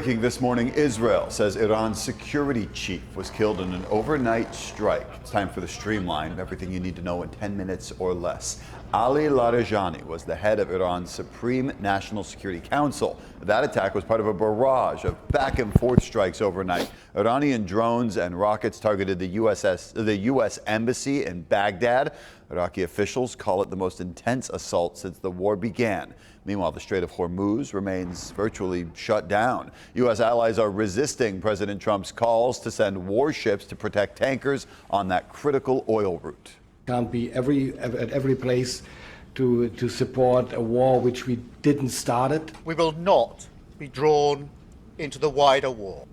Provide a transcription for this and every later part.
Breaking this morning, Israel says Iran's security chief was killed in an overnight strike. It's time for the Streamline, everything you need to know in 10 minutes or less. Ali Larijani was the head of Iran's Supreme National Security Council. That attack was part of a barrage of back and forth strikes overnight. Iranian drones and rockets targeted the U.S. embassy in Baghdad. Iraqi officials call it the most intense assault since the war began. Meanwhile, the Strait of Hormuz remains virtually shut down. U.S. allies are resisting President Trump's calls to send warships to protect tankers on that critical oil route. Can't be at every place to support a war which we didn't start it. We will not be drawn into the wider war.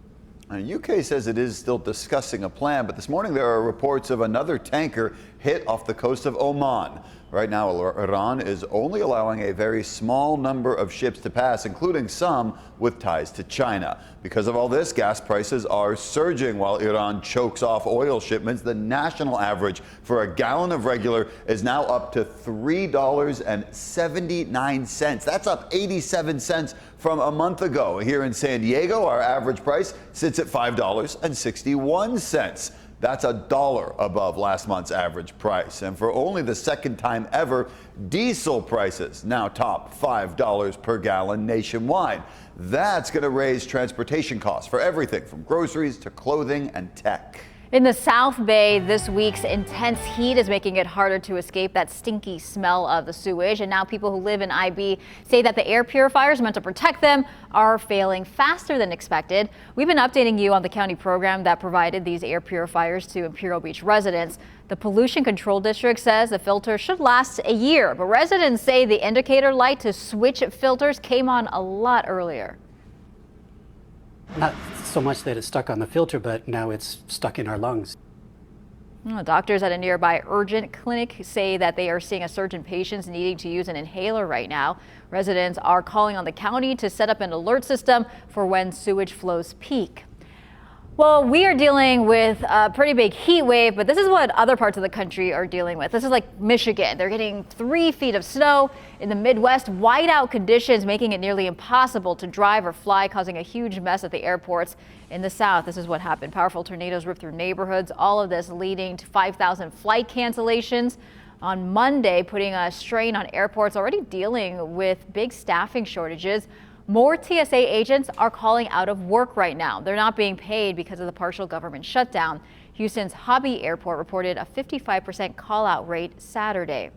The UK says it is still discussing a plan, but this morning there are reports of another tanker hit off the coast of Oman. Right now, Iran is only allowing a very small number of ships to pass, including some with ties to China. Because of all this, gas prices are surging while Iran chokes off oil shipments. The national average for a gallon of regular is now up to $3.79. That's up 87 cents from a month ago. Here in San Diego, our average price sits at $5.61. That's $1 above last month's average price. And for only the second time ever, diesel prices now top $5 per gallon nationwide. That's going to raise transportation costs for everything from groceries to clothing and tech. In the South Bay, this week's intense heat is making it harder to escape that stinky smell of the sewage. And now people who live in IB say that the air purifiers meant to protect them are failing faster than expected. We've been updating you on the county program that provided these air purifiers to Imperial Beach residents. The Pollution Control District says the filter should last a year, but residents say the indicator light to switch filters came on a lot earlier. Not so much that it's stuck on the filter, but now it's stuck in our lungs. Doctors at a nearby urgent clinic say that they are seeing a surge in patients needing to use an inhaler right now. Residents are calling on the county to set up an alert system for when sewage flows peak. Well, we are dealing with a pretty big heat wave, but this is what other parts of the country are dealing with. This is like Michigan. They're getting 3 feet of snow. In the Midwest, whiteout conditions making it nearly impossible to drive or fly, causing a huge mess at the airports. In the South, this is what happened. Powerful tornadoes ripped through neighborhoods, all of this leading to 5,000 flight cancellations on Monday, putting a strain on airports already dealing with big staffing shortages. More TSA agents are calling out of work right now. They're not being paid because of the partial government shutdown. Houston's Hobby Airport reported a 55% call-out rate Saturday.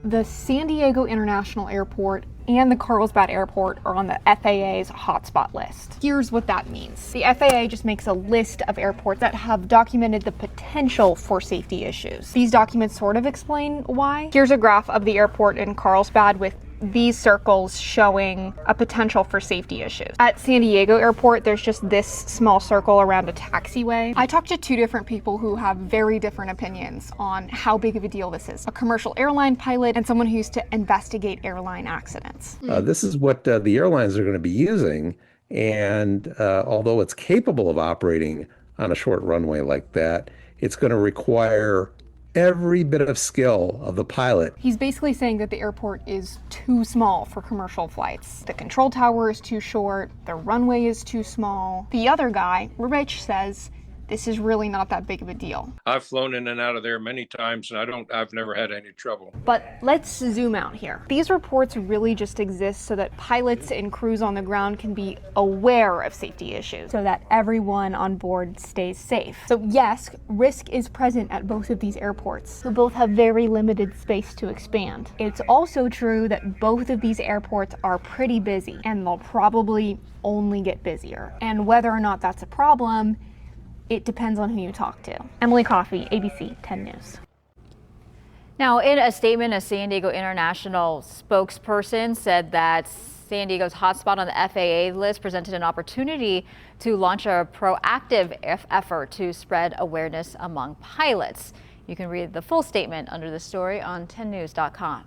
The San Diego International Airport and the Carlsbad Airport are on the FAA's hotspot list. Here's what that means. The FAA just makes a list of airports that have documented the potential for safety issues. These documents sort of explain why. Here's a graph of the airport in Carlsbad with these circles showing a potential for safety issues. At San Diego Airport, there's just this small circle around a taxiway. I talked to 2 different people who have very different opinions on how big of a deal this is. A commercial airline pilot and someone who used to investigate airline accidents. This is what the airlines are going to be using. And although it's capable of operating on a short runway like that, it's going to require every bit of skill of the pilot. He's basically saying that the airport is too small for commercial flights. The control tower is too short, the runway is too small. The other guy, Rich, says this is really not that big of a deal. I've flown in and out of there many times, and I've never had any trouble. But let's zoom out here. These reports really just exist so that pilots and crews on the ground can be aware of safety issues, so that everyone on board stays safe. So yes, risk is present at both of these airports, who both have very limited space to expand. It's also true that both of these airports are pretty busy, and they'll probably only get busier. And whether or not that's a problem, it depends on who you talk to. Emily Coffey, ABC 10 News. Now, in a statement, a San Diego International spokesperson said that San Diego's hotspot on the FAA list presented an opportunity to launch a proactive effort to spread awareness among pilots. You can read the full statement under the story on 10news.com.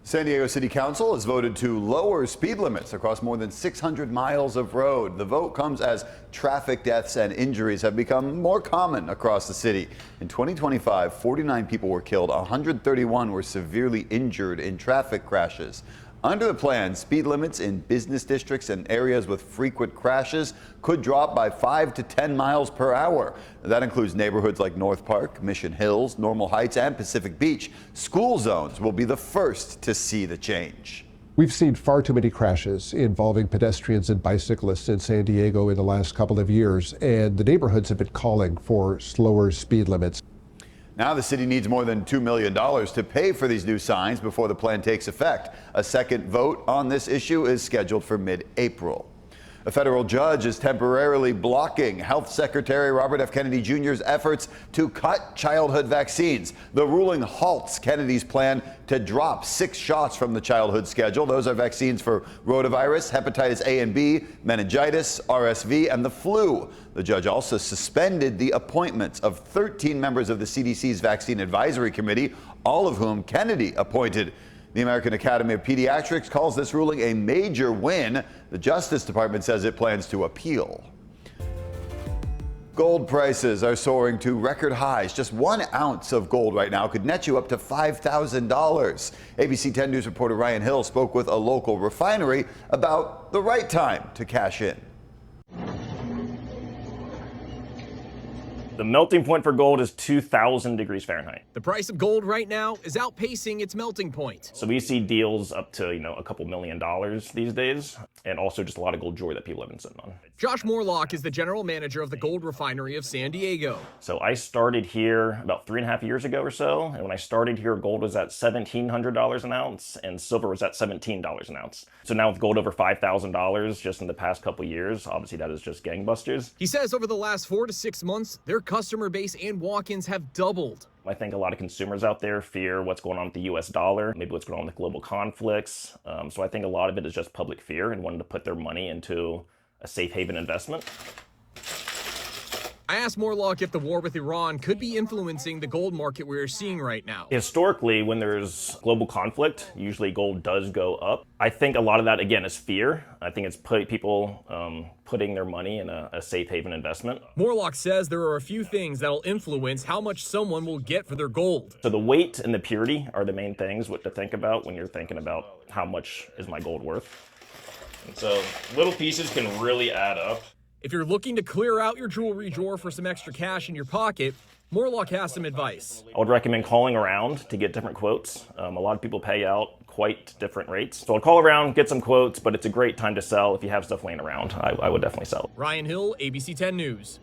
San Diego City Council has voted to lower speed limits across more than 600 miles of road. The vote comes as traffic deaths and injuries have become more common across the city. In 2025, 49 people were killed, 131 were severely injured in traffic crashes. Under the plan, speed limits in business districts and areas with frequent crashes could drop by 5 to 10 miles per hour. That includes neighborhoods like North Park, Mission Hills, Normal Heights, and Pacific Beach. School zones will be the first to see the change. We've seen far too many crashes involving pedestrians and bicyclists in San Diego in the last couple of years, and the neighborhoods have been calling for slower speed limits. Now the city needs more than $2 million to pay for these new signs before the plan takes effect. A second vote on this issue is scheduled for mid-April. A federal judge is temporarily blocking Health Secretary Robert F. Kennedy Jr.'s efforts to cut childhood vaccines. The ruling halts Kennedy's plan to drop 6 shots from the childhood schedule. Those are vaccines for rotavirus, hepatitis A and B, meningitis, RSV, and the flu. The judge also suspended the appointments of 13 members of the CDC's Vaccine Advisory Committee, all of whom Kennedy appointed. The American Academy of Pediatrics calls this ruling a major win. The Justice Department says it plans to appeal. Gold prices are soaring to record highs. Just 1 ounce of gold right now could net you up to $5,000. ABC 10 News reporter Ryan Hill spoke with a local refinery about the right time to cash in. The melting point for gold is 2,000 degrees Fahrenheit. The price of gold right now is outpacing its melting point. So we see deals up to, a couple $1 million these days, and also just a lot of gold jewelry that people have been sitting on. Josh Morlock is the general manager of the gold refinery of San Diego. So I started here about 3.5 years ago or so, and when I started here, gold was at $1,700 an ounce, and silver was at $17 an ounce. So now with gold over $5,000 just in the past couple years, obviously that is just gangbusters. He says over the last 4 to 6 months, their customer base and walk-ins have doubled. I think a lot of consumers out there fear what's going on with the US dollar, maybe what's going on with global conflicts. So I think a lot of it is just public fear and wanting to put their money into a safe haven investment. I asked Morlock if the war with Iran could be influencing the gold market we're seeing right now. Historically, when there's global conflict, usually gold does go up. I think a lot of that, again, is fear. I think it's people putting their money in a safe haven investment. Morlock says there are a few things that'll influence how much someone will get for their gold. So the weight and the purity are the main things to think about when you're thinking about how much is my gold worth. And so little pieces can really add up. If you're looking to clear out your jewelry drawer for some extra cash in your pocket, Morlock has some advice. I would recommend calling around to get different quotes. A lot of people pay out quite different rates. So I'll call around, get some quotes, but it's a great time to sell. If you have stuff laying around, I would definitely sell it. Ryan Hill, ABC 10 News.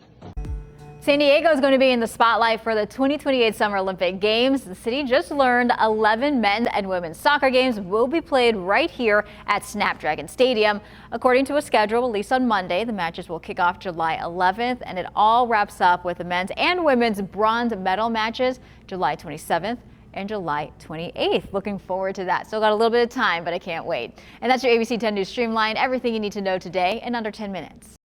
San Diego is going to be in the spotlight for the 2028 Summer Olympic Games. The city just learned 11 men's and women's soccer games will be played right here at Snapdragon Stadium. According to a schedule released on Monday, the matches will kick off July 11th, and it all wraps up with the men's and women's bronze medal matches July 27th and July 28th. Looking forward to that. Still got a little bit of time, but I can't wait. And that's your ABC 10 News Streamline. Everything you need to know today in under 10 minutes.